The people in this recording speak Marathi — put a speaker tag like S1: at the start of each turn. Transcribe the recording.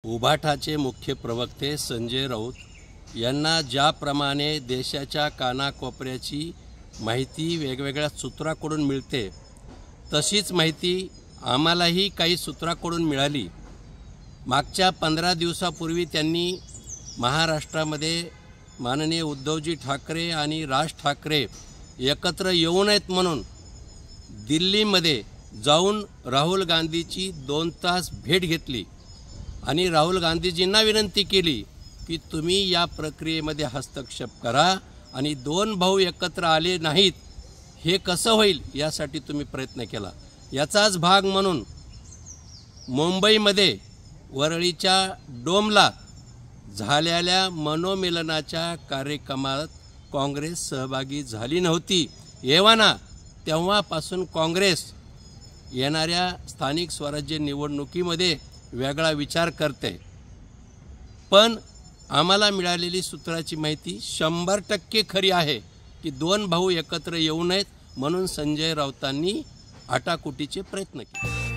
S1: उभाटाचे मुख्य प्रवक्ते संजय राऊत यांना ज्याप्रमाणे देशाच्या कानाकोपऱ्याची माहिती वेगवेगळ्या सूत्रांकडून मिळते, तशीच माहिती आम्हालाही काही सूत्रांकडून मिळाली। मागच्या 15 दिवसापूर्वी त्यांनी महाराष्ट्रामध्ये माननीय उद्धवजी ठाकरे आणि राज ठाकरे एकत्र येऊ नयेत म्हणून दिल्लीमध्ये जाऊन राहुल गांधीची 2 तास भेट घेतली आणि राहुल गांधीजींना विनंती केली की तुम्ही या प्रक्रियेमध्ये हस्तक्षेप करा आणि 2 भाऊ एकत्र आले नाहीत हे कसं होईल यासाठी तुम्ही प्रयत्न केला। याचाच भाग म्हणून मुंबईमध्ये वरळीच्या डोमला झालेल्या मनोमिलनाच्या कार्यक्रमात काँग्रेस सहभागी झाली नव्हती। एव्हाना तेव्हापासून काँग्रेस येणाऱ्या स्थानिक स्वराज्य निवडणुकीमध्ये वेगळा विचार करते। पण आम्हाला मिळालेली सूत्राची माहिती 100% खरी आहे की 2 भाऊ एकत्र येऊ नयेत म्हणून संजय राऊतांनी आटाकुटीचे प्रयत्न केले।